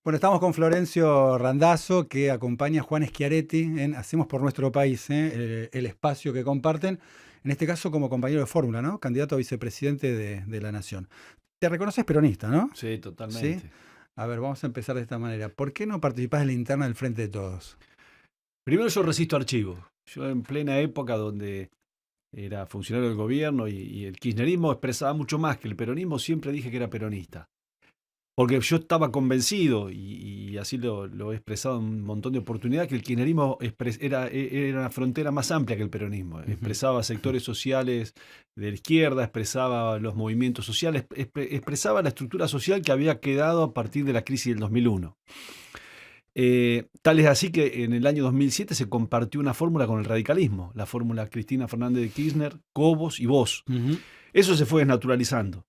Bueno, estamos con Florencio Randazzo, que acompaña a Juan Schiaretti en Hacemos por Nuestro País, el espacio que comparten, en este caso como compañero de fórmula, ¿no? Candidato a vicepresidente de la Nación. Te reconoces peronista, ¿no? Sí, Sí. totalmente. A ver, vamos a empezar de esta manera. ¿Por qué no participás en la interna del Frente de Todos? Primero yo resisto archivos. Yo en plena época donde era funcionario del gobierno y el kirchnerismo expresaba mucho más que el peronismo, siempre dije que era peronista. Porque yo estaba convencido, y así lo he expresado en un montón de oportunidades, que el kirchnerismo era una frontera más amplia que el peronismo. Ujú. Expresaba sectores sociales de la izquierda, expresaba los movimientos sociales, expresaba la estructura social que había quedado a partir de la crisis del 2001. Tal es así que en el año 2007 se compartió una fórmula con el radicalismo, la fórmula Cristina Fernández de Kirchner, Cobos y vos. Ujú. Eso se fue desnaturalizando.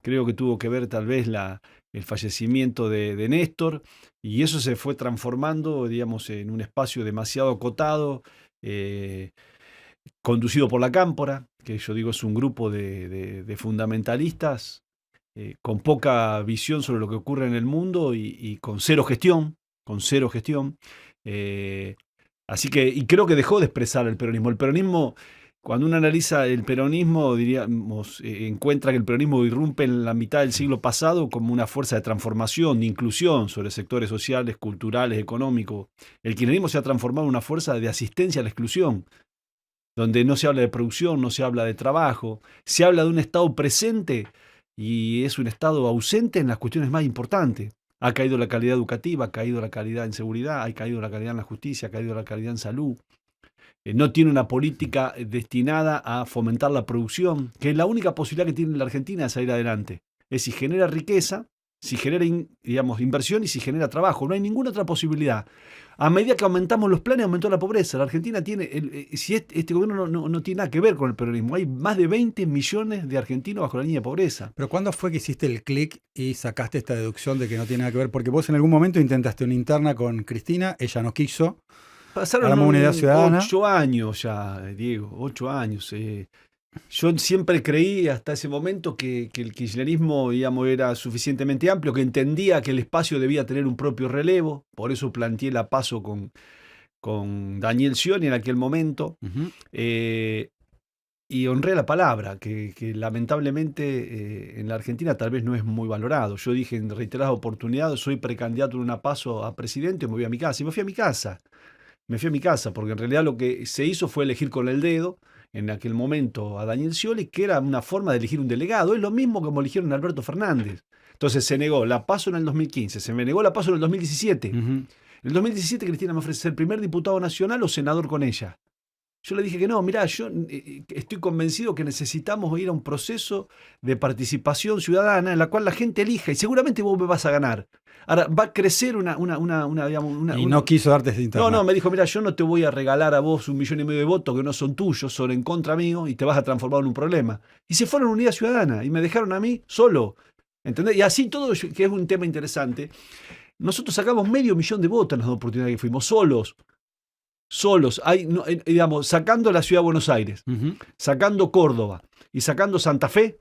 Creo que tuvo que ver tal vez el fallecimiento de Néstor, y eso se fue transformando, digamos, en un espacio demasiado acotado, eh, conducido por la Cámpora, que yo digo es un grupo de fundamentalistas con poca visión sobre lo que ocurre en el mundo y con cero gestión, con cero gestión. Eh, Así que, y creo que dejó de expresar el peronismo. El peronismo, cuando uno analiza el peronismo, diríamos, encuentra que el peronismo irrumpe en la mitad del siglo pasado como una fuerza de transformación, de inclusión sobre sectores sociales, culturales, económicos. El kirchnerismo se ha transformado en una fuerza de asistencia a la exclusión, donde no se habla de producción, no se habla de trabajo, se habla de un Estado presente y es un Estado ausente en las cuestiones más importantes. Ha caído la calidad educativa, ha caído la calidad en seguridad, ha caído la calidad en la justicia, ha caído la calidad en salud. No tiene una política destinada a fomentar la producción, que es la única posibilidad que tiene la Argentina de salir adelante. Es si genera riqueza, si genera digamos, inversión y si genera trabajo. No hay ninguna otra posibilidad. A medida que aumentamos los planes, aumentó la pobreza. La Argentina tiene, si este gobierno no tiene nada que ver con el peronismo, hay más de 20 millones de argentinos bajo la línea de pobreza. Pero ¿cuándo fue que hiciste el clic y sacaste esta deducción de que no tiene nada que ver? Porque vos en algún momento intentaste una interna con Cristina, ella no quiso, Pasaron armó una idea ciudadana. 8 años ya, Diego, 8 años. Yo siempre creí hasta ese momento que el kirchnerismo, digamos, era suficientemente amplio, que entendía que el espacio debía tener un propio relevo, por eso planteé la paso con Daniel Scioli en aquel momento, Ujú. eh, y honré la palabra, que lamentablemente en la Argentina tal vez no es muy valorado. Yo dije en reiteradas oportunidades, soy precandidato en una paso a presidente, me voy a mi casa, y me fui a mi casa. Me fui a mi casa, porque en realidad lo que se hizo fue elegir con el dedo, en aquel momento, a Daniel Scioli, que era una forma de elegir un delegado. Es lo mismo como eligieron a Alberto Fernández. Entonces se negó la PASO en el 2015, se me negó la PASO en el 2017. Ujú. En el 2017 Cristina me ofrece ser primer diputado nacional o senador con ella. Yo le dije que no, mirá, yo estoy convencido que necesitamos ir a un proceso de participación ciudadana en la cual la gente elija y seguramente vos me vas a ganar. Ahora, va a crecer digamos, Y no quiso darte esa no, interna. me dijo, mira, yo no te voy a regalar a vos 1,5 millones de votos que no son tuyos, son en contra mío y te vas a transformar en un problema. Y se fueron a Unidad Ciudadana y me dejaron a mí solo. ¿Entendés? Y así todo, que es un tema interesante, nosotros sacamos 500,000 de votos en las dos oportunidades que fuimos solos. Solos, digamos, sacando la ciudad de Buenos Aires, Ujú. sacando Córdoba y sacando Santa Fe,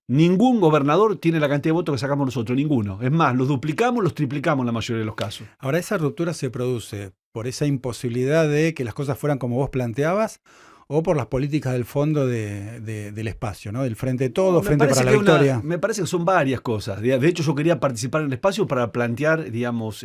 ningún gobernador tiene la cantidad de votos que sacamos nosotros, ninguno. Es más, los duplicamos, los triplicamos en la mayoría de los casos. Ahora, ¿esa ruptura se produce por esa imposibilidad de que las cosas fueran como vos planteabas o por las políticas del fondo del espacio, ¿no? Del Frente de No, Todo, Frente para la Victoria? me parece que son varias cosas. De hecho, yo quería participar en el espacio para plantear, digamos,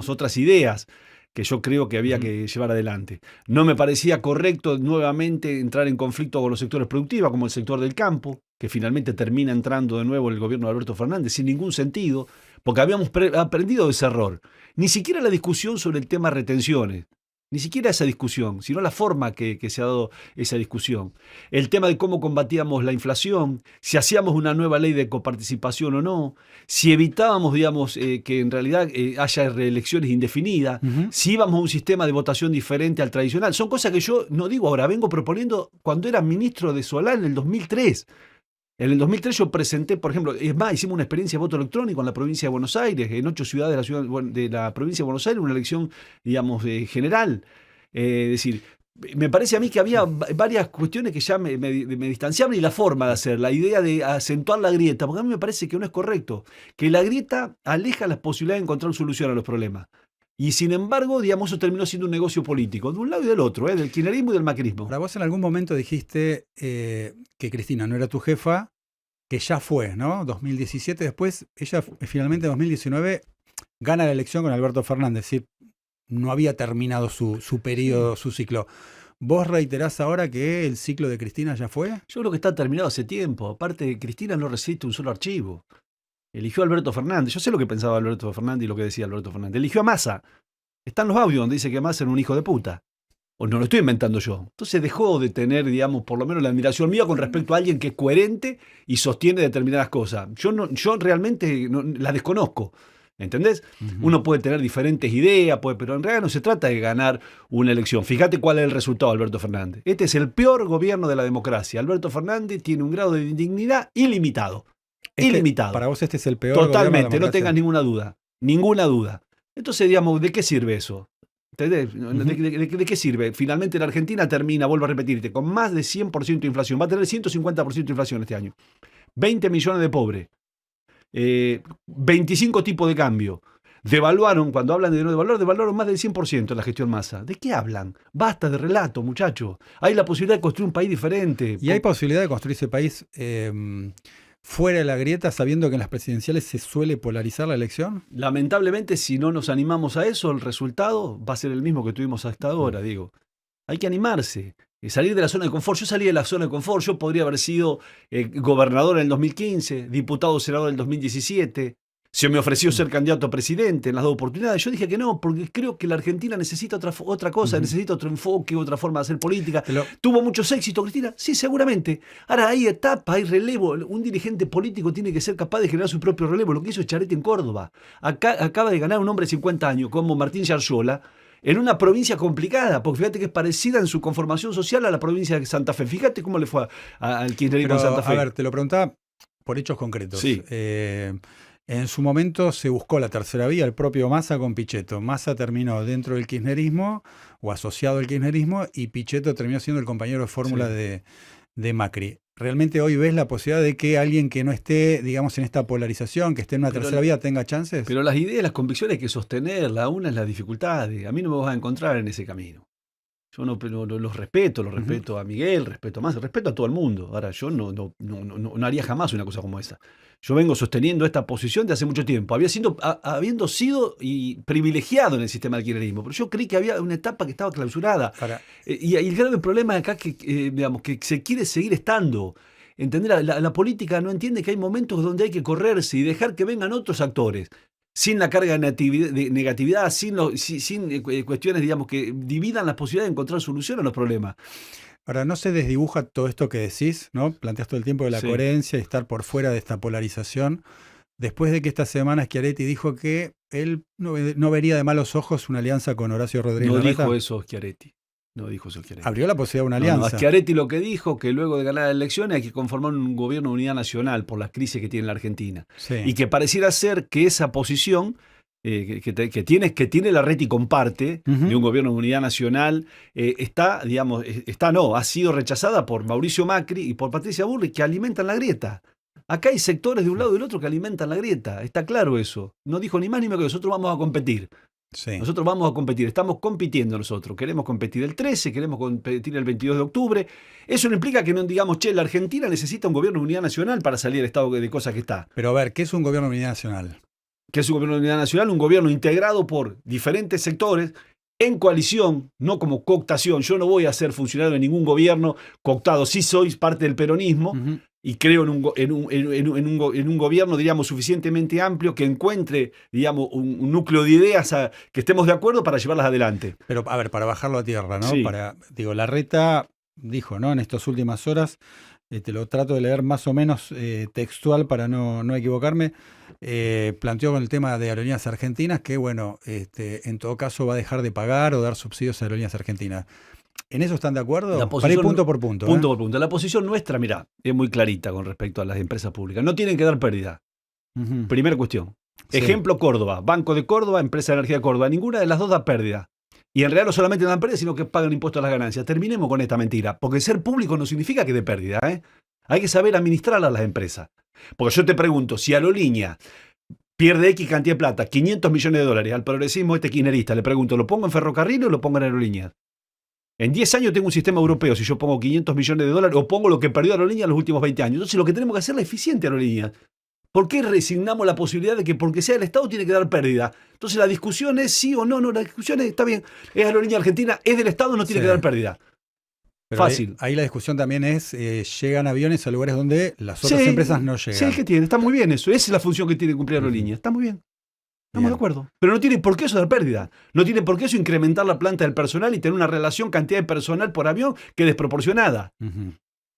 otras ideas que yo creo que había Ujú. que llevar adelante. No me parecía correcto nuevamente entrar en conflicto con los sectores productivos, como el sector del campo, que finalmente termina entrando de nuevo en el gobierno de Alberto Fernández, sin ningún sentido, porque habíamos aprendido de ese error. Ni siquiera la discusión sobre el tema retenciones, ni siquiera esa discusión, sino la forma que se ha dado esa discusión. El tema de cómo combatíamos la inflación, si hacíamos una nueva ley de coparticipación o no, si evitábamos, digamos, que en realidad haya reelecciones indefinidas, Ujú. si íbamos a un sistema de votación diferente al tradicional. Son cosas que yo no digo ahora, vengo proponiendo cuando era ministro de Solá en el 2003. En el 2003 yo presenté, por ejemplo, es más, hicimos una experiencia de voto electrónico en la provincia de Buenos Aires, en 8 ciudades de la provincia de Buenos Aires, una elección, digamos, general. Es decir, me parece a mí que había varias cuestiones que ya me distanciaban y la forma de hacer, la idea de acentuar la grieta, porque a mí me parece que no es correcto, que la grieta aleja las posibilidades de encontrar solución a los problemas. Y sin embargo, digamos, eso terminó siendo un negocio político, de un lado y del otro, del kirchnerismo y del macrismo. Ahora, vos en algún momento dijiste que Cristina no era tu jefa, que ya fue, ¿no? 2017, después ella finalmente en 2019 gana la elección con Alberto Fernández, es decir, no había terminado su periodo, su ciclo. ¿Vos reiterás ahora que el ciclo de Cristina ya fue? Yo creo que está terminado hace tiempo. Aparte, Cristina no resiste un solo archivo. Eligió a Alberto Fernández. Yo sé lo que pensaba Alberto Fernández y lo que decía Alberto Fernández. Eligió a Massa. Están los audios donde dice que Massa era un hijo de puta. O no lo estoy inventando yo. Entonces dejó de tener, digamos, por lo menos la admiración mía con respecto a alguien que es coherente y sostiene determinadas cosas. Yo realmente la desconozco. ¿Entendés? Uno puede tener diferentes ideas, pero en realidad no se trata de ganar una elección. Fíjate cuál es el resultado de Alberto Fernández. Este es el peor gobierno de la democracia. Alberto Fernández tiene un grado de indignidad ilimitado. Ilimitado. Para vos este es el peor Totalmente, gobierno de la democracia. no tengas ninguna duda. Ninguna duda. Entonces, digamos, ¿de qué sirve eso? ¿Entendés? ¿De qué sirve? Finalmente la Argentina termina, vuelvo a repetirte, con más de 100% de inflación. Va a tener 150% de inflación este año. 20 millones de pobres. 25 tipos de cambio. Devaluaron, cuando hablan de no devaluar, devaluaron más del 100% en la gestión Massa. ¿De qué hablan? Basta de relato, muchachos. Hay la posibilidad de construir un país diferente. ¿Y hay posibilidad de construir ese país fuera de la grieta, sabiendo que en las presidenciales se suele polarizar la elección? Lamentablemente, si no nos animamos a eso, el resultado va a ser el mismo que tuvimos hasta ahora, digo. Hay que animarse. Salir de la zona de confort. Yo salí de la zona de confort. Yo podría haber sido gobernador en el 2015, diputado o senador en el 2017. Se me ofreció ser candidato a presidente en las dos oportunidades. Yo dije que no, porque creo que la Argentina necesita otra cosa, necesita otro enfoque, otra forma de hacer política. ¿Tuvo muchos éxitos, Cristina? Sí, seguramente. Ahora hay etapa, hay relevo. Un dirigente político tiene que ser capaz de generar su propio relevo. Lo que hizo Schiaretti en Córdoba. Acaba de ganar un hombre de 50 años, como Martín Yarlora, en una provincia complicada, porque fíjate que es parecida en su conformación social a la provincia de Santa Fe. Fíjate cómo le fue al kirchnerismo en Santa Fe. A ver, te lo preguntaba por hechos concretos. Sí. En su momento se buscó la tercera vía, el propio Massa con Pichetto. Massa terminó dentro del kirchnerismo o asociado al kirchnerismo y Pichetto terminó siendo el compañero de fórmula de Macri. ¿Realmente hoy ves la posibilidad de que alguien que no esté, digamos, en esta polarización, que esté en una tercera vía, tenga chances? Pero las ideas, las convicciones hay que sostenerlas. Una es la dificultad. A mí no me vas a encontrar en ese camino. Yo los respeto a Miguel, respeto a Massa, respeto a todo el mundo. Ahora, yo no haría jamás una cosa como esa. Yo vengo sosteniendo esta posición de hace mucho tiempo, habiendo sido privilegiado en el sistema del kirchnerismo, pero yo creí que había una etapa que estaba clausurada. Y el grave problema acá es que se quiere seguir estando. ¿Entender? La política no entiende que hay momentos donde hay que correrse y dejar que vengan otros actores, sin la carga de negatividad, sin cuestiones, digamos, que dividan las posibilidades de encontrar solución a los problemas. Ahora, no se desdibuja todo esto que decís, ¿no? Planteas todo el tiempo de la coherencia y estar por fuera de esta polarización. Después de que esta semana Schiaretti dijo que él no vería de malos ojos una alianza con Horacio Rodríguez Larreta. No dijo eso Schiaretti. Abrió la posibilidad de una alianza. Schiaretti lo que dijo, que luego de ganar las elecciones hay que conformar un gobierno de unidad nacional por las crisis que tiene la Argentina. Sí. Y que pareciera ser que esa posición que tiene Larreta y comparte, de un gobierno de unidad nacional, ha sido rechazada por Mauricio Macri y por Patricia Bullrich, que alimentan la grieta. Acá hay sectores de un lado y del otro que alimentan la grieta, está claro eso. No dijo ni más ni menos que nosotros vamos a competir. Sí. Nosotros vamos a competir, estamos compitiendo nosotros. Queremos competir el 13, queremos competir el 22 de octubre. Eso no implica que no digamos, la Argentina necesita un gobierno de unidad nacional para salir del estado de cosas que está. Pero a ver, ¿qué es un gobierno de unidad nacional? ¿Qué es un gobierno de unidad nacional? Un gobierno integrado por diferentes sectores, en coalición, no como cooptación. Yo no voy a ser funcionario de ningún gobierno cooptado. Sí soy parte del peronismo y creo en un gobierno, diríamos, suficientemente amplio que encuentre, digamos, un núcleo de ideas que estemos de acuerdo para llevarlas adelante. Pero, a ver, para bajarlo a tierra, ¿no? Sí. Larreta dijo, ¿no? En estas últimas horas, te lo trato de leer más o menos textual para no equivocarme, planteó con el tema de Aerolíneas Argentinas que, bueno, en todo caso va a dejar de pagar o dar subsidios a Aerolíneas Argentinas. ¿En eso están de acuerdo? Para ir punto por punto. Punto por punto. La posición nuestra, mirá, es muy clarita con respecto a las empresas públicas. No tienen que dar pérdida. Primera cuestión. Sí. Ejemplo, Córdoba. Banco de Córdoba, Empresa de Energía de Córdoba. Ninguna de las dos da pérdida. Y en realidad no solamente dan pérdida, sino que pagan impuestos a las ganancias. Terminemos con esta mentira, porque ser público no significa que dé pérdida, ¿eh? Hay que saber administrarla a las empresas. Porque yo te pregunto, si Aerolínea pierde X cantidad de plata, 500 millones de dólares, al progresismo kirchnerista, le pregunto, ¿lo pongo en ferrocarril o lo pongo en aerolíneas? En 10 años tengo un sistema europeo, si yo pongo 500 millones de dólares o pongo lo que perdió Aerolíneas en los últimos 20 años. Entonces lo que tenemos que hacer es eficiente Aerolíneas. ¿Por qué resignamos la posibilidad de que porque sea el Estado tiene que dar pérdida? Entonces la discusión es sí o no, la discusión es, está bien, es Aerolínea Argentina, es del Estado, no tiene que dar pérdida. Pero fácil. Ahí la discusión también es, llegan aviones a lugares donde las otras empresas no llegan. Sí, que tiene, está muy bien eso, esa es la función que tiene que cumplir Aerolínea, está muy bien. Estamos de acuerdo. Pero no tiene por qué eso dar pérdida. No tiene por qué eso incrementar la planta del personal y tener una relación cantidad de personal por avión que es desproporcionada.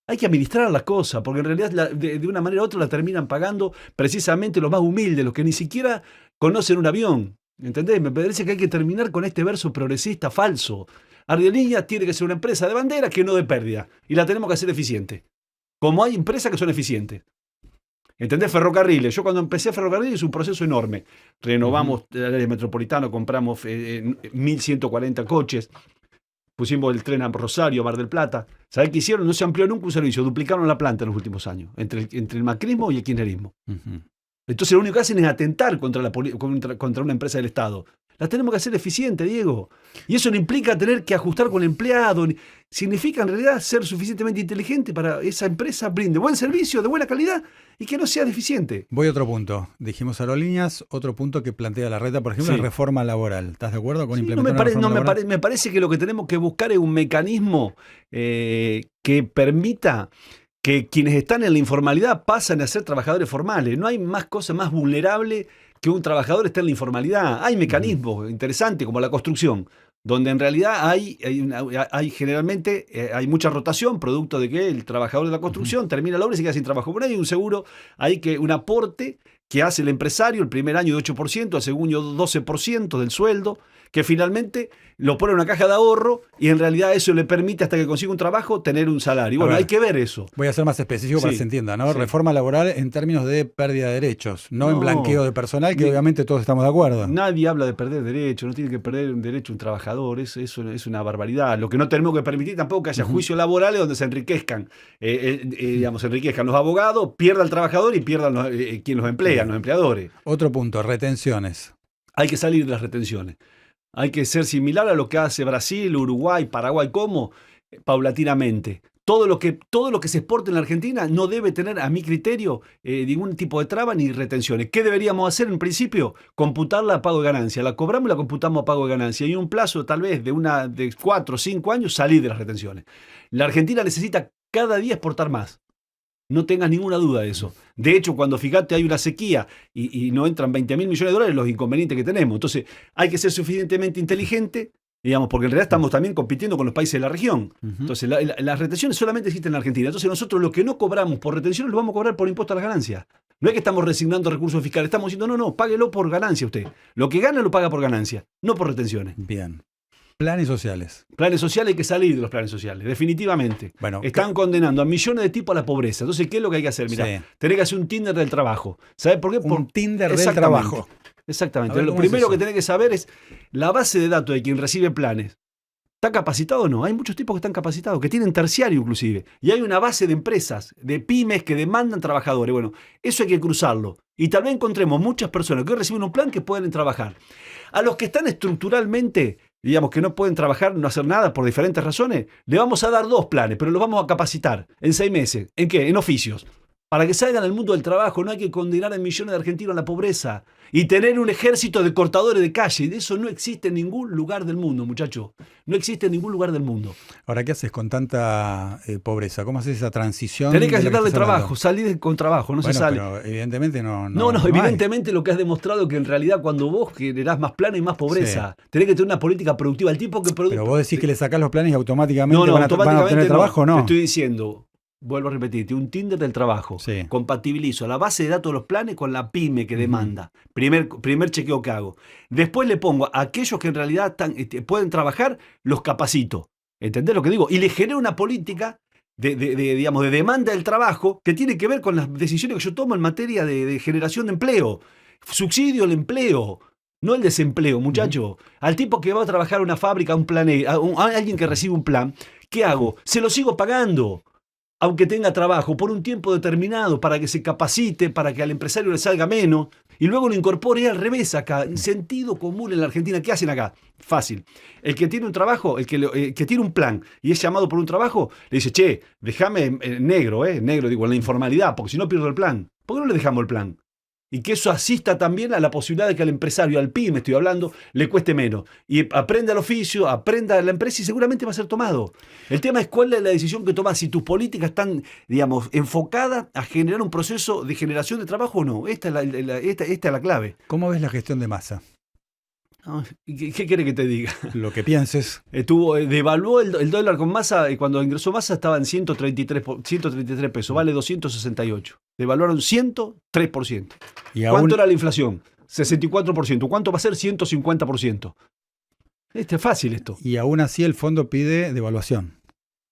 Hay que administrar las cosas, porque en realidad de una manera u otra la terminan pagando precisamente los más humildes, los que ni siquiera conocen un avión. ¿Entendés? Me parece que hay que terminar con este verso progresista falso. Aerolínea tiene que ser una empresa de bandera que no dé pérdida. Y la tenemos que hacer eficiente. Como hay empresas que son eficientes. ¿Entendés? Ferrocarriles. Yo cuando empecé a ferrocarriles es un proceso enorme. Renovamos el área metropolitana, compramos 1.140 coches. Pusimos el tren a Rosario, Mar del Plata. ¿Sabés qué hicieron? No se amplió nunca un servicio. Duplicaron la planta en los últimos años. Entre el macrismo y el kirchnerismo. Entonces lo único que hacen es atentar contra una empresa del Estado. La tenemos que hacer eficiente, Diego. Y eso no implica tener que ajustar con el empleado. Significa en realidad ser suficientemente inteligente para esa empresa brinde buen servicio, de buena calidad y que no sea deficiente. Voy a otro punto. Dijimos Aerolíneas, otro punto que plantea la Reta, por ejemplo, es reforma laboral. ¿Estás de acuerdo con implementar una reforma laboral? Me parece que lo que tenemos que buscar es un mecanismo que permita que quienes están en la informalidad pasen a ser trabajadores formales. No hay más cosa más vulnerable que un trabajador esté en la informalidad. Hay mecanismos interesantes como la construcción, donde en realidad hay generalmente hay mucha rotación, producto de que el trabajador de la construcción termina la obra y se queda sin trabajo. Por ahí hay un seguro, un aporte que hace el empresario el primer año de 8%, el segundo 12% del sueldo, que finalmente lo pone en una caja de ahorro y en realidad eso le permite hasta que consiga un trabajo tener un salario. Bueno, hay que ver eso. Voy a ser más específico para que se entienda, ¿no? Reforma laboral en términos de pérdida de derechos, no en blanqueo de personal, que obviamente todos estamos de acuerdo. Nadie habla de perder derechos, no tiene que perder un derecho un trabajador, eso es una barbaridad. Lo que no tenemos que permitir tampoco que haya juicios laborales donde se enriquezcan, se enriquezcan los abogados, pierda el trabajador y pierdan quien los emplea, los empleadores. Otro punto, retenciones. Hay que salir de las retenciones. Hay que ser similar a lo que hace Brasil, Uruguay, Paraguay, ¿cómo? Paulatinamente. Todo lo que se exporte en la Argentina no debe tener, a mi criterio, ningún tipo de traba ni retenciones. ¿Qué deberíamos hacer en principio? Computarla a pago de ganancia. La cobramos y la computamos a pago de ganancia. Y en un plazo tal vez de 4 o 5 años salir de las retenciones. La Argentina necesita cada día exportar más. No tengas ninguna duda de eso. De hecho, cuando fíjate hay una sequía y no entran 20.000 millones de dólares, los inconvenientes que tenemos. Entonces, hay que ser suficientemente inteligente, porque en realidad estamos también compitiendo con los países de la región. Entonces, las retenciones solamente existen en la Argentina. Entonces, nosotros lo que no cobramos por retenciones lo vamos a cobrar por impuesto a las ganancias. No es que estamos resignando recursos fiscales, estamos diciendo, no, páguelo por ganancia usted. Lo que gana lo paga por ganancia, no por retenciones. Bien. Planes sociales. Planes sociales, hay que salir de los planes sociales, definitivamente. Bueno, están condenando a millones de tipos a la pobreza. Entonces, ¿qué es lo que hay que hacer? Mirá, tenés que hacer un Tinder del trabajo. ¿Sabés por qué? Un Tinder del trabajo. Exactamente. Lo primero que tenés que saber es la base de datos de quien recibe planes. ¿Está capacitado o no? Hay muchos tipos que están capacitados, que tienen terciario inclusive. Y hay una base de empresas, de pymes que demandan trabajadores. Bueno, eso hay que cruzarlo. Y tal vez encontremos muchas personas que hoy reciben un plan que pueden trabajar. A los que están estructuralmente, que no pueden trabajar, no hacer nada por diferentes razones, le vamos a dar 2 planes, pero los vamos a capacitar en 6 meses. ¿En qué? En oficios. Para que salgan al mundo del trabajo. No hay que condenar a millones de argentinos a la pobreza y tener un ejército de cortadores de calle. De eso no existe en ningún lugar del mundo, muchacho. No existe en ningún lugar del mundo. Ahora, ¿qué haces con tanta pobreza? ¿Cómo haces esa transición? Tenés que sacarle trabajo, salir con trabajo, no se sale. Pero evidentemente no evidentemente lo que has demostrado es que en realidad cuando vos generás más planes y más pobreza, tenés que tener una política productiva. El tipo que produce. Pero vos decís que le sacás los planes y automáticamente van a obtener trabajo, ¿no? Te estoy diciendo. Vuelvo a repetirte, un Tinder del trabajo. Compatibilizo la base de datos de los planes con la pyme que demanda. Primer chequeo que hago. Después le pongo a aquellos que en realidad pueden trabajar, los capacito. ¿Entendés lo que digo? Y le genero una política de demanda del trabajo que tiene que ver con las decisiones que yo tomo en materia de generación de empleo. Subsidio al empleo. No el desempleo, muchacho. Al tipo que va a trabajar a una fábrica, a un plan, a alguien que recibe un plan, ¿qué hago? Se lo sigo pagando, aunque tenga trabajo, por un tiempo determinado, para que se capacite, para que al empresario le salga menos, y luego lo incorpore al revés acá. Sentido común en la Argentina. ¿Qué hacen acá? Fácil. El que tiene un trabajo, el que tiene un plan y es llamado por un trabajo, le dice, che, déjame negro, digo, en la informalidad, porque si no pierdo el plan. ¿Por qué no le dejamos el plan? Y que eso asista también a la posibilidad de que al empresario, al pyme, estoy hablando, le cueste menos. Y aprenda el oficio, aprenda la empresa y seguramente va a ser tomado. El tema es cuál es la decisión que tomas, si tus políticas están, digamos, enfocadas a generar un proceso de generación de trabajo o no. Esta es la clave. ¿Cómo ves la gestión de Massa? ¿Qué quiere que te diga? Lo que pienses. Devaluó el dólar con Massa, y cuando ingresó Massa estaba en 133 pesos, vale 268. Devaluaron 103%. ¿Cuánto era la inflación? 64%. ¿Cuánto va a ser? 150%. Es fácil esto. Y aún así el fondo pide devaluación.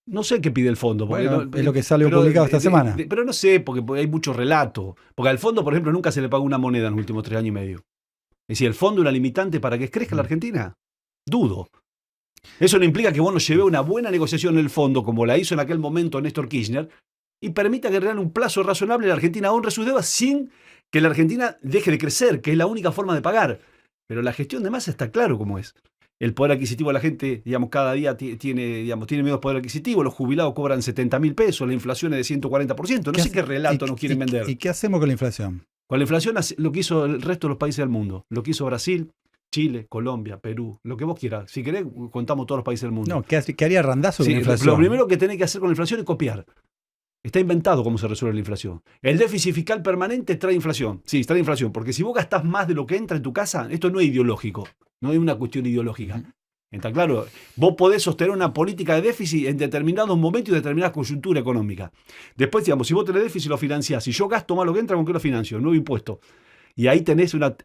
No sé qué pide el fondo. Bueno, es lo que sale publicado esta semana. Pero no sé, porque hay mucho relato. Porque al fondo, por ejemplo, nunca se le pagó una moneda en los últimos 3 años y medio. Es decir, ¿el fondo es una limitante para que crezca la Argentina? Dudo. Eso no implica que vos nos lleve una buena negociación en el fondo, como la hizo en aquel momento Néstor Kirchner, y permita que en un plazo razonable la Argentina honre sus deudas sin que la Argentina deje de crecer, que es la única forma de pagar. Pero la gestión de Massa está claro cómo es. El poder adquisitivo de la gente, digamos, cada día tiene menos poder adquisitivo, los jubilados cobran 70.000 pesos, la inflación es de 140%. No sé qué relato nos quieren vender. ¿Y qué hacemos con la inflación? Con la inflación, lo que hizo el resto de los países del mundo, lo que hizo Brasil, Chile, Colombia, Perú, lo que vos quieras. Si querés, contamos todos los países del mundo. No, ¿qué haría Randazzo con la inflación? Lo primero que tenés que hacer con la inflación es copiar. Está inventado cómo se resuelve la inflación. El déficit fiscal permanente trae inflación. Sí, trae inflación, porque si vos gastás más de lo que entra en tu casa, esto no es ideológico, no es una cuestión ideológica. Está claro, vos podés sostener una política de déficit en determinados momentos y determinada coyuntura económica. Después, digamos, si vos tenés déficit lo financiás, si yo gasto más lo que entra, ¿con qué lo financio? Nuevo impuesto. Y ahí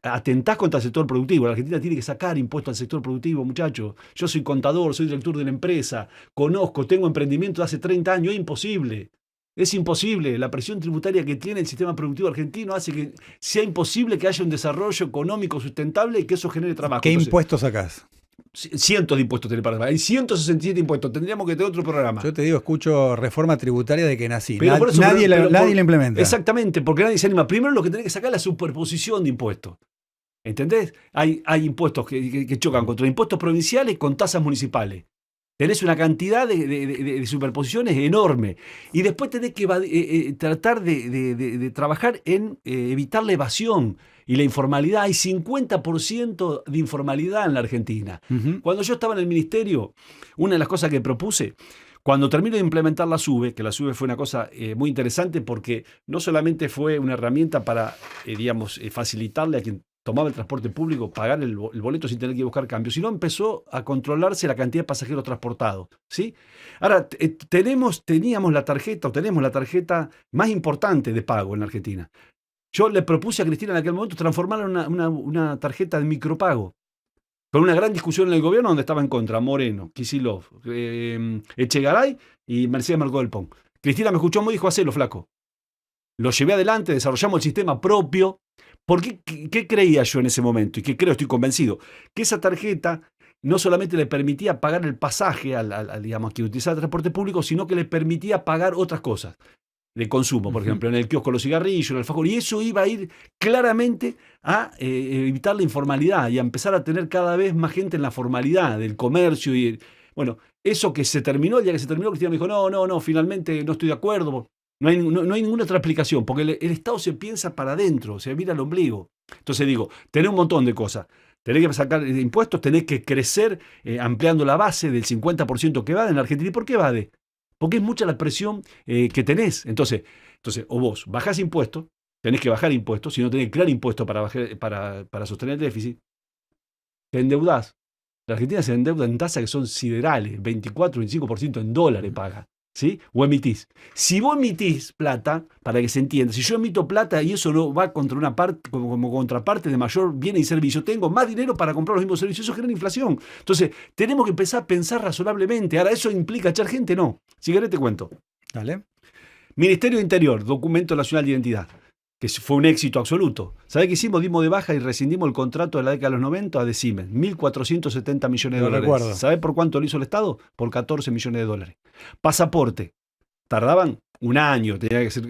atentás contra el sector productivo. La Argentina tiene que sacar impuestos al sector productivo, muchachos. Yo soy contador, soy director de una empresa, conozco, tengo emprendimiento de hace 30 años, es imposible. Es imposible. La presión tributaria que tiene el sistema productivo argentino hace que sea imposible que haya un desarrollo económico sustentable y que eso genere trabajo. ¿Qué impuestos sacás? Cientos de impuestos tiene para pagar. Hay 167 impuestos. Tendríamos que tener otro programa. Yo te digo, escucho reforma tributaria de que nací. Nadie la implementa. Exactamente, porque nadie se anima. Primero lo que tenés que sacar es la superposición de impuestos. ¿Entendés? Hay impuestos que chocan contra impuestos provinciales con tasas municipales. Tenés una cantidad de superposiciones enorme. Y después tenés que tratar de trabajar en evitar la evasión y la informalidad. Hay 50% de informalidad en la Argentina. Uh-huh. Cuando yo estaba en el ministerio, una de las cosas que propuse, cuando termino de implementar la SUBE, que la SUBE fue una cosa muy interesante porque no solamente fue una herramienta para, facilitarle a quien tomaba el transporte público, pagar el boleto sin tener que buscar cambios, sino empezó a controlarse la cantidad de pasajeros transportados, ¿sí? Ahora, tenemos la tarjeta más importante de pago en la Argentina. Yo le propuse a Cristina en aquel momento transformarla en una tarjeta de micropago, con una gran discusión en el gobierno donde estaba en contra Moreno, Kicillof, Echegaray y Mercedes Marcó del Pon. Cristina me escuchó, me dijo, hacelo, flaco. Lo llevé adelante, desarrollamos el sistema propio. ¿Por qué creía yo en ese momento? Y que creo, estoy convencido, que esa tarjeta no solamente le permitía pagar el pasaje a quien utilizaba el transporte público, sino que le permitía pagar otras cosas de consumo, por ejemplo, en el kiosco los cigarrillos, en el alfajor, y eso iba a ir claramente a evitar la informalidad y a empezar a tener cada vez más gente en la formalidad del comercio. Bueno, eso que se terminó, el día que se terminó, Cristina me dijo, no, finalmente no estoy de acuerdo. No hay ninguna otra explicación, porque el Estado se piensa para adentro, se mira al ombligo. Entonces digo, tenés un montón de cosas. Tenés que sacar impuestos, tenés que crecer ampliando la base del 50% que evade en la Argentina. ¿Y por qué evade? Porque es mucha la presión que tenés. Entonces, o vos bajás impuestos, tenés que bajar impuestos, si no tenés que crear impuestos para sostener el déficit, te endeudás. La Argentina se endeuda en tasas que son siderales, 24-25% en dólares paga. ¿Sí? O emitís. Si vos emitís plata, para que se entienda, si yo emito plata y eso no va contra una parte, como contraparte de mayor bienes y servicios, tengo más dinero para comprar los mismos servicios, eso genera inflación. Entonces, tenemos que empezar a pensar razonablemente. Ahora, ¿eso implica echar gente? No. Si querés te cuento. Dale. Ministerio de Interior, Documento Nacional de Identidad. que fue un éxito absoluto. ¿Sabés qué hicimos? Dimos de baja y rescindimos el contrato de la década de los 90 de Siemens, 1.470 millones de Lo dólares. recuerdo. ¿Sabés por cuánto lo hizo el Estado? Por 14 millones de dólares. Pasaporte. Tardaban un año, tenía que ser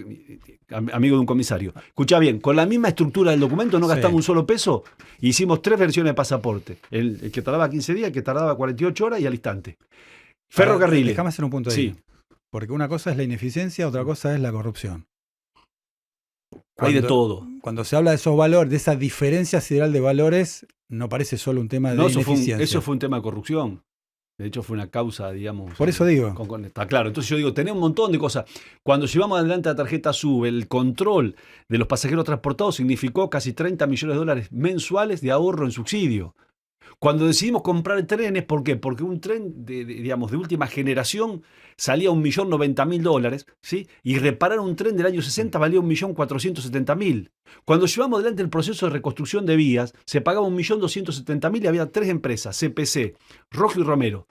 amigo de un comisario. Escuchá bien, con la misma estructura del documento no Sí. gastamos un solo peso, hicimos 3 versiones de pasaporte. El que tardaba 15 días, el que tardaba 48 horas y al instante. Ferrocarriles. Déjame hacer un punto ahí. Sí. Porque una cosa es la ineficiencia, otra cosa es la corrupción. Hay de todo. Cuando se habla de esos valores, de esa diferencia sideral de valores, no parece solo un tema de No, ineficiencia. eso fue un tema de corrupción. De hecho, fue una causa, digamos. Por eso digo. Está claro. Entonces yo digo, tenemos un montón de cosas. Cuando llevamos adelante la tarjeta SUBE, el control de los pasajeros transportados significó casi 30 millones de dólares mensuales de ahorro en subsidio. Cuando decidimos comprar trenes, ¿por qué? Porque un tren digamos, de última generación salía a $1.090.000, ¿sí? Y reparar un tren del año 60 valía $1.470.000. Cuando llevamos adelante el proceso de reconstrucción de vías, se pagaba $1.270.000 y había 3 empresas, CPC, Rojo y Romero,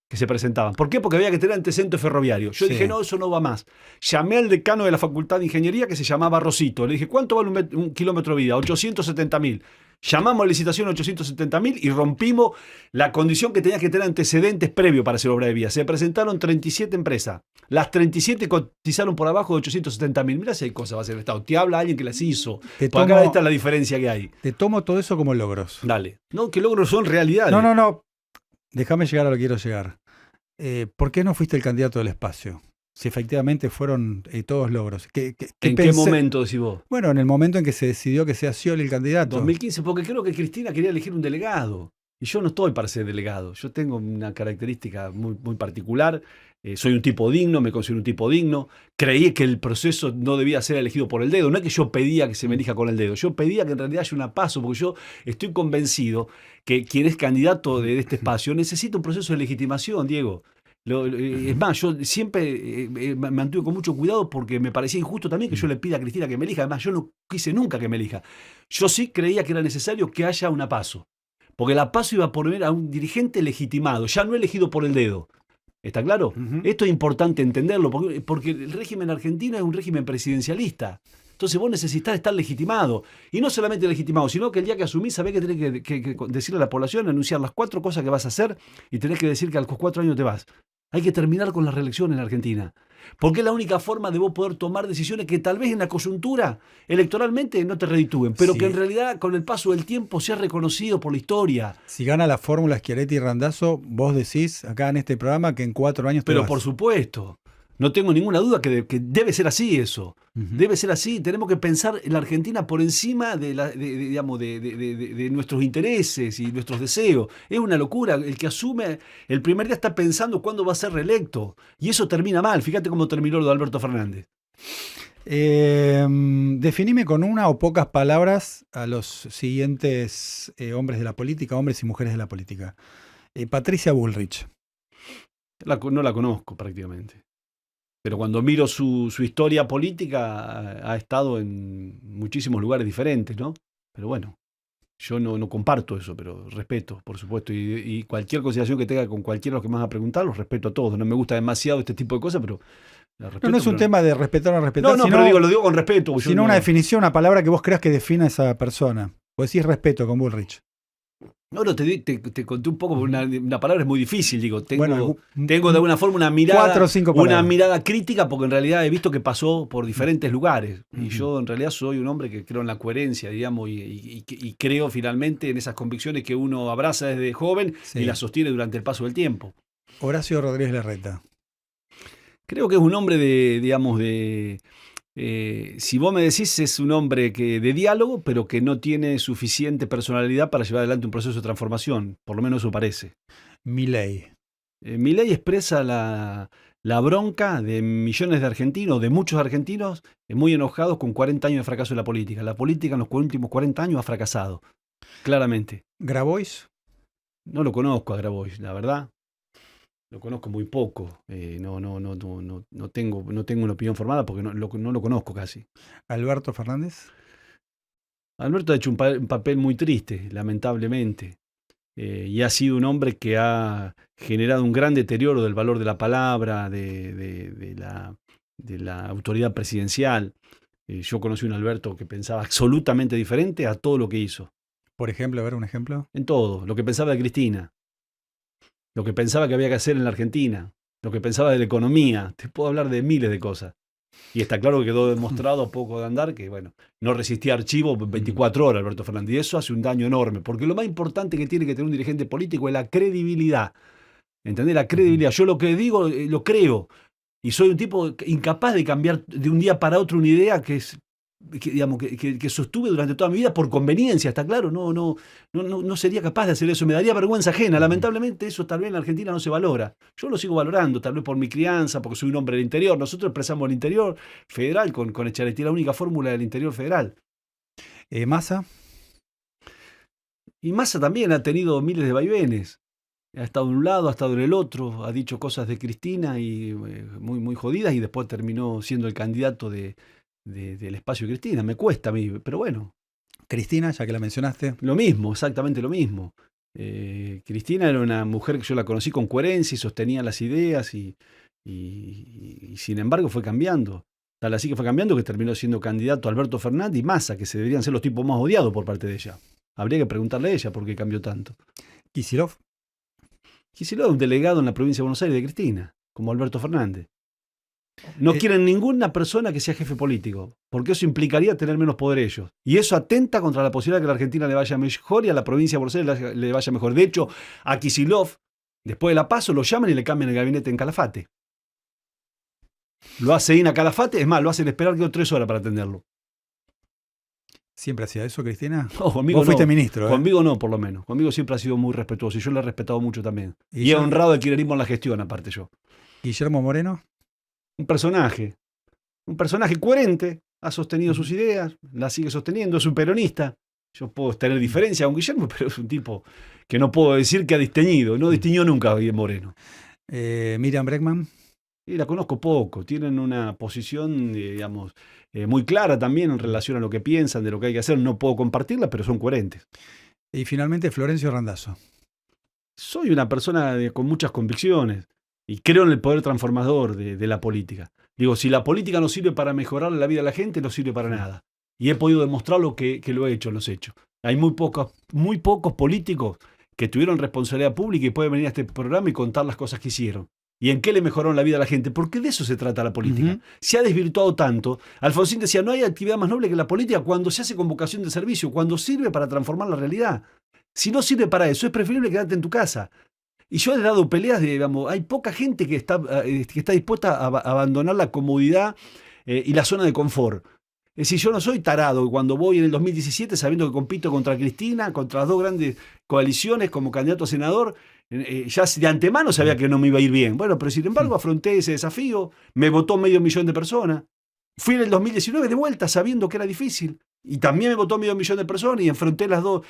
que se presentaban. ¿Por qué? Porque había que tener antecedentes ferroviarios. Yo dije, no, eso no va más. Llamé al decano de la Facultad de Ingeniería, que se llamaba Rosito. Le dije, ¿cuánto vale un kilómetro de vida? 870.000. Llamamos a licitación 870.000 y rompimos la condición que tenía que tener antecedentes previos para hacer obra de vía. Se presentaron 37 empresas. Las 37 cotizaron por abajo de 870.000. Mirá si hay cosas va a hacer el Estado. Te habla alguien que las hizo. Por acá está la diferencia que hay. Te tomo todo eso como logros. Dale. No, que logros son realidades. No. Déjame llegar a lo que quiero llegar. ¿Por qué no fuiste el candidato del espacio? Si efectivamente fueron todos logros. ¿En qué momento decís vos? Bueno, en el momento en que se decidió que sea Scioli el candidato. 2015, porque creo que Cristina quería elegir un delegado. Y yo no estoy para ser delegado. Yo tengo una característica muy, muy particular. Soy un tipo digno, me considero un tipo digno. Creí que el proceso no debía ser elegido por el dedo. No es que yo pedía que se me elija con el dedo. Yo pedía que en realidad haya una paso, porque yo estoy convencido que quien es candidato de este espacio necesita un proceso de legitimación, Diego. Es más, yo siempre me mantuve con mucho cuidado porque me parecía injusto también que yo le pida a Cristina que me elija. Además, yo no quise nunca que me elija. Yo sí creía que era necesario que haya una PASO. Porque la PASO iba a poner a un dirigente legitimado, ya no elegido por el dedo. ¿Está claro? Esto es importante entenderlo, porque el régimen argentino es un régimen presidencialista. Entonces vos necesitas estar legitimado. Y no solamente legitimado, sino que el día que asumís sabés que tenés que decirle a la población, anunciar las 4 cosas que vas a hacer y tenés que decir que a los 4 años te vas. Hay que terminar con la reelección en Argentina. Porque es la única forma de vos poder tomar decisiones que tal vez en la coyuntura electoralmente no te reditúen, pero que en realidad con el paso del tiempo sea reconocido por la historia. Si gana la fórmula Schiaretti y Randazzo, vos decís acá en este programa que en 4 años te vas. Pero por supuesto. No tengo ninguna duda que debe ser así eso. Debe ser así. Tenemos que pensar en la Argentina por encima de nuestros intereses y nuestros deseos. Es una locura. El que asume el primer día está pensando cuándo va a ser reelecto. Y eso termina mal. Fíjate cómo terminó lo de Alberto Fernández. Definime con una o pocas palabras a los siguientes hombres de la política, hombres y mujeres de la política. Patricia Bullrich. No la conozco prácticamente. Pero cuando miro su historia política, ha estado en muchísimos lugares diferentes, ¿no? Pero bueno, yo no comparto eso, pero respeto, por supuesto. Y cualquier consideración que tenga con cualquiera de los que me van a preguntar, los respeto a todos. No me gusta demasiado este tipo de cosas, pero la respeto. No es un tema de respetar o no respetar. No, pero lo digo con respeto. Sino una definición, una palabra que vos creas que defina a esa persona. Vos decís respeto con Bullrich. No, te conté un poco, una palabra es muy difícil, digo. Tengo Bueno, de alguna forma una mirada, 4 o 5 palabras. una mirada crítica, porque en realidad he visto que pasó por diferentes lugares. Y yo en realidad soy un hombre que creo en la coherencia, digamos, y creo finalmente en esas convicciones que uno abraza desde joven y las sostiene durante el paso del tiempo. Horacio Rodríguez Larreta. Creo que es un hombre si vos me decís, es un hombre de diálogo, pero que no tiene suficiente personalidad para llevar adelante un proceso de transformación. Por lo menos eso parece. Milei. Milei expresa la bronca de millones de argentinos, de muchos argentinos, muy enojados con 40 años de fracaso de la política. La política en los últimos 40 años ha fracasado, claramente. ¿Grabois? No lo conozco a Grabois, la verdad. Lo conozco muy poco, no tengo una opinión formada porque no lo conozco casi. ¿Alberto Fernández? Alberto ha hecho un papel muy triste, lamentablemente, y ha sido un hombre que ha generado un gran deterioro del valor de la palabra, de la autoridad presidencial. Yo conocí un Alberto que pensaba absolutamente diferente a todo lo que hizo. Por ejemplo, a ver, un ejemplo. En todo. Lo que pensaba de Cristina, lo que pensaba que había que hacer en la Argentina, lo que pensaba de la economía. Te puedo hablar de miles de cosas. Y está claro que quedó demostrado a poco de andar que, bueno, no resistía archivo 24 horas Alberto Fernández. Y eso hace un daño enorme, porque lo más importante que tiene que tener un dirigente político es la credibilidad. ¿Entendés? La credibilidad. Yo lo que digo, lo creo. Y soy un tipo incapaz de cambiar de un día para otro una idea que sostuve durante toda mi vida por conveniencia, ¿está claro? No sería capaz de hacer eso, me daría vergüenza ajena. Lamentablemente eso tal vez en la Argentina no se valora. Yo lo sigo valorando, tal vez por mi crianza, porque soy un hombre del interior. Nosotros expresamos el interior federal con Echaretí, la única fórmula del interior federal. Massa. Y Massa también ha tenido miles de vaivenes. Ha estado en un lado, ha estado en el otro, ha dicho cosas de Cristina y muy, muy jodidas y después terminó siendo el candidato del espacio de Cristina. Me cuesta a mí, pero bueno. Cristina, ya que la mencionaste. Lo mismo, exactamente lo mismo. Cristina era una mujer que yo la conocí con coherencia y sostenía las ideas y sin embargo fue cambiando. Tal así que fue cambiando que terminó siendo candidato Alberto Fernández y Massa, que se deberían ser los tipos más odiados por parte de ella. Habría que preguntarle a ella por qué cambió tanto. Kicillof. Kicillof es un delegado en la provincia de Buenos Aires de Cristina, como Alberto Fernández. No quieren ninguna persona que sea jefe político, porque eso implicaría tener menos poder ellos. Y eso atenta contra la posibilidad de que a la Argentina le vaya mejor y a la provincia de Buenos Aires le vaya mejor. De hecho, a Kicillof, después de la PASO, lo llaman y le cambian el gabinete en Calafate. Lo hace Ina Calafate, es más, lo hacen esperar que 3 horas para atenderlo. ¿Siempre hacía eso, Cristina? No, conmigo Vos fuiste no. ministro. Conmigo no, por lo menos. Conmigo siempre ha sido muy respetuoso y yo le he respetado mucho también. Y he yo... honrado el kirchnerismo en la gestión, aparte yo. Guillermo Moreno. Un personaje coherente, ha sostenido sus ideas, las sigue sosteniendo, es un peronista. Yo puedo tener diferencia con Guillermo, pero es un tipo que no puedo decir que ha disteñido, no distinguió nunca a Guillermo Moreno. Miriam Bregman. Y la conozco poco, tienen una posición, digamos, muy clara también en relación a lo que piensan, de lo que hay que hacer. No puedo compartirla, pero son coherentes. Y finalmente Florencio Randazzo. Soy una persona con muchas convicciones y creo en el poder transformador de la política. Digo, si la política no sirve para mejorar la vida de la gente, no sirve para nada. Y he podido demostrar que lo he hecho en los hechos. Hay muy pocos políticos que tuvieron responsabilidad pública y pueden venir a este programa y contar las cosas que hicieron. ¿Y en qué le mejoraron la vida a la gente? Porque de eso se trata la política. Se ha desvirtuado tanto. Alfonsín decía, no hay actividad más noble que la política cuando se hace con vocación de servicio, cuando sirve para transformar la realidad. Si no sirve para eso, es preferible quedarte en tu casa. Y yo he dado peleas, digamos, hay poca gente que está dispuesta a abandonar la comodidad y la zona de confort. Es decir, yo no soy tarado cuando voy en el 2017 sabiendo que compito contra Cristina, contra las dos grandes coaliciones como candidato a senador, ya de antemano sabía que no me iba a ir bien. Bueno, pero sin embargo afronté ese desafío, me votó 500.000 de personas. Fui en el 2019 de vuelta sabiendo que era difícil. Y también me votó 500.000 de personas y enfrenté las dos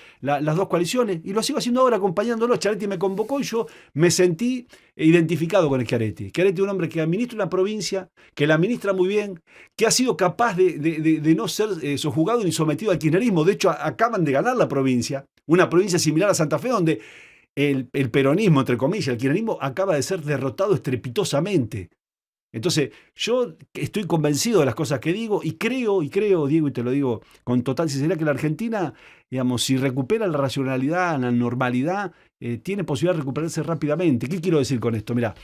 coaliciones. Y lo sigo haciendo ahora acompañándolo. Schiaretti me convocó y yo me sentí identificado con Schiaretti. Schiaretti es un hombre que administra una provincia, que la administra muy bien, que ha sido capaz de no ser sojuzgado ni sometido al kirchnerismo. De hecho, acaban de ganar la provincia, una provincia similar a Santa Fe, donde el peronismo, entre comillas, el kirchnerismo acaba de ser derrotado estrepitosamente. Entonces, yo estoy convencido de las cosas que digo y creo, Diego, y te lo digo con total sinceridad, que la Argentina, digamos, si recupera la racionalidad, la normalidad, tiene posibilidad de recuperarse rápidamente. ¿Qué quiero decir con esto? Mirá,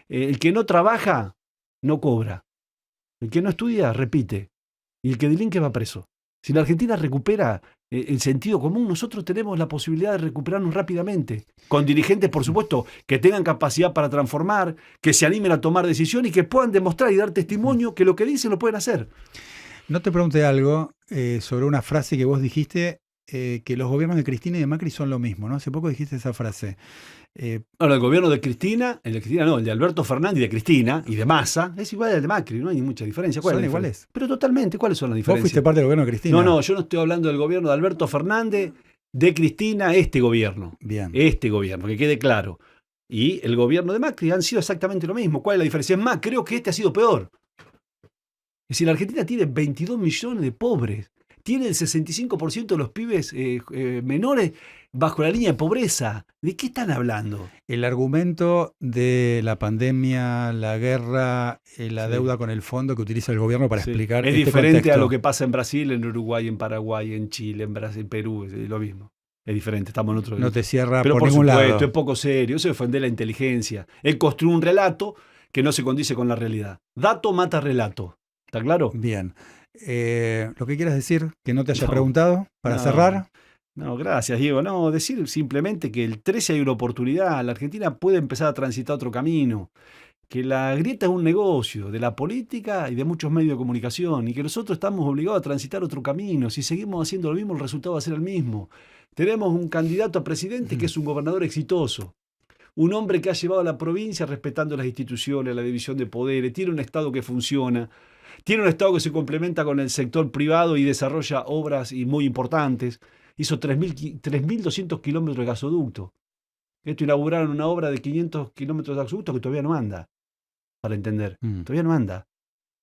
el que no trabaja, no cobra. El que no estudia, repite. Y el que delinque va preso. Si la Argentina recupera el sentido común, nosotros tenemos la posibilidad de recuperarnos rápidamente. Con dirigentes, por supuesto, que tengan capacidad para transformar, que se animen a tomar decisiones y que puedan demostrar y dar testimonio que lo que dicen lo pueden hacer. No te pregunté algo sobre una frase que vos dijiste, que los gobiernos de Cristina y de Macri son lo mismo, ¿no? Hace poco dijiste esa frase. Ahora, el gobierno de Cristina, el de Alberto Fernández y de Cristina y de Massa, es igual al de Macri, no hay mucha diferencia. ¿Son iguales? Pero totalmente, ¿cuáles son las diferencias? ¿Vos fuiste parte del gobierno de Cristina? No, yo no estoy hablando del gobierno de Alberto Fernández, de Cristina, este gobierno. Bien. Este gobierno, que quede claro. Y el gobierno de Macri han sido exactamente lo mismo. ¿Cuál es la diferencia? Es más, creo que este ha sido peor. Es decir, la Argentina tiene 22 millones de pobres. tiene el 65% de los pibes menores bajo la línea de pobreza. ¿De qué están hablando? El argumento de la pandemia, la guerra, la Sí. deuda con el fondo que utiliza el gobierno para Sí. explicar Es este diferente contexto. a lo que pasa en Brasil, en Uruguay, en Paraguay, en Chile, en Brasil, Perú, es lo mismo. Es diferente, estamos en otro. No te cierra Pero por por ningún supuesto, lado. es poco serio, eso es defender la inteligencia. Es construir un relato que no se condice con la realidad. Dato mata relato. ¿Está claro? Bien. Lo que quieras decir, que no te haya No, preguntado, para no. cerrar. No, gracias, Diego. No, decir simplemente que el 13 hay una oportunidad. La Argentina puede empezar a transitar otro camino. Que la grieta es un negocio de la política y de muchos medios de comunicación. Y que nosotros estamos obligados a transitar otro camino. Si seguimos haciendo lo mismo, el resultado va a ser el mismo. Tenemos un candidato a presidente que es un gobernador exitoso. Un hombre que ha llevado a la provincia respetando las instituciones, la división de poderes. Tiene un Estado que funciona. Tiene un Estado que se complementa con el sector privado y desarrolla obras muy importantes. Hizo 3.200 kilómetros de gasoducto. Esto inauguraron una obra de 500 kilómetros de gasoducto que todavía no anda, para entender. Todavía no anda.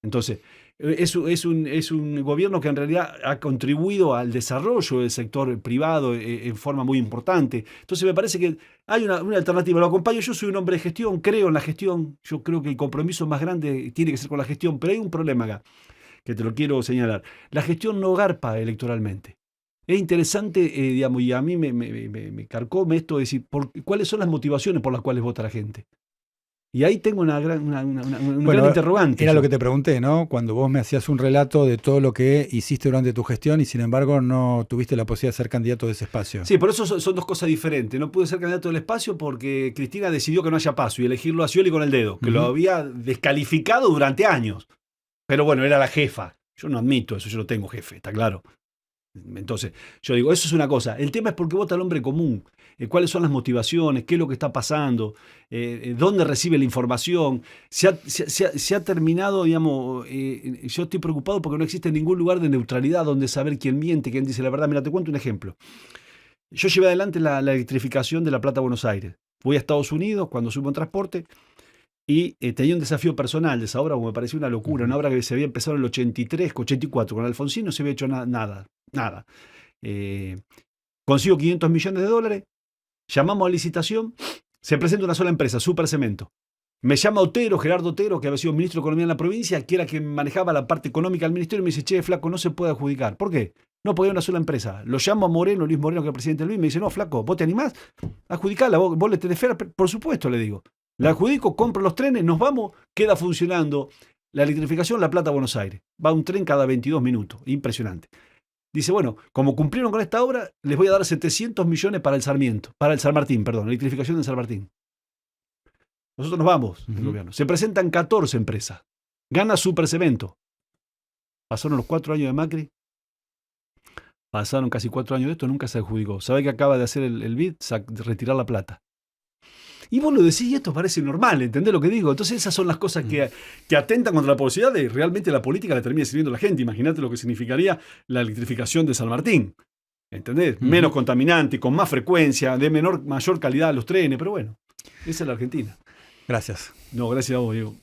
Entonces, es un gobierno que en realidad ha contribuido al desarrollo del sector privado en forma muy importante. Entonces, me parece que hay una alternativa. Lo acompaño, yo soy un hombre de gestión, creo en la gestión. Yo creo que el compromiso más grande tiene que ser con la gestión. Pero hay un problema acá, que te lo quiero señalar. La gestión no garpa electoralmente. Es interesante, digamos, y a mí me carcome esto de decir, ¿cuáles son las motivaciones por las cuales vota la gente? Y ahí tengo un gran interrogante. Era lo que te pregunté, ¿no? Cuando vos me hacías un relato de todo lo que hiciste durante tu gestión y sin embargo no tuviste la posibilidad de ser candidato de ese espacio. Sí, por eso son dos cosas diferentes. No pude ser candidato del espacio porque Cristina decidió que no haya paso y elegirlo a Scioli con el dedo, que lo había descalificado durante años. Pero bueno, era la jefa. Yo no admito eso, yo no tengo jefe, está claro. Entonces, yo digo, eso es una cosa. El tema es por qué vota el hombre común. ¿Cuáles son las motivaciones? ¿Qué es lo que está pasando? ¿Dónde recibe la información? Se ha terminado, digamos, yo estoy preocupado porque no existe ningún lugar de neutralidad donde saber quién miente, quién dice la verdad. Mira, te cuento un ejemplo. Yo llevé adelante la electrificación de La Plata a Buenos Aires. Fui a Estados Unidos cuando subo en transporte y tenía un desafío personal de esa obra, como me pareció una locura, una obra que se había empezado en el 83, 84, con Alfonsín no se había hecho nada. Consigo $500 millones, llamamos a licitación, se presenta una sola empresa, Supercemento. Me llama Otero, Gerardo Otero, que había sido ministro de Economía en la provincia, que era quien manejaba la parte económica del ministerio, y me dice, che, flaco, no se puede adjudicar. ¿Por qué? No, porque hay una sola empresa. Lo llamo a Moreno, Luis Moreno, que es el presidente del BID, me dice, no, flaco, ¿vos te animás? Adjudicala, vos le tenés fe. Por supuesto, le digo. La adjudico, compro los trenes, nos vamos, queda funcionando la electrificación La Plata a Buenos Aires. Va un tren cada 22 minutos, impresionante. Dice, bueno, como cumplieron con esta obra, les voy a dar 700 millones para el San Martín, electrificación del San Martín. Nosotros nos vamos del gobierno. Se presentan 14 empresas. Gana Supercemento. Pasaron los 4 años de Macri. Pasaron casi 4 años de esto, nunca se adjudicó. ¿Sabe que acaba de hacer el BID? Retirar la plata. Y vos lo decís y esto parece normal, ¿entendés lo que digo? Entonces esas son las cosas que atentan contra la posibilidad de realmente la política le termine sirviendo a la gente. Imagínate lo que significaría la electrificación de San Martín. ¿Entendés? Menos contaminante, con más frecuencia, de mayor calidad los trenes, pero bueno, esa es la Argentina. Gracias. No, gracias a vos, Diego.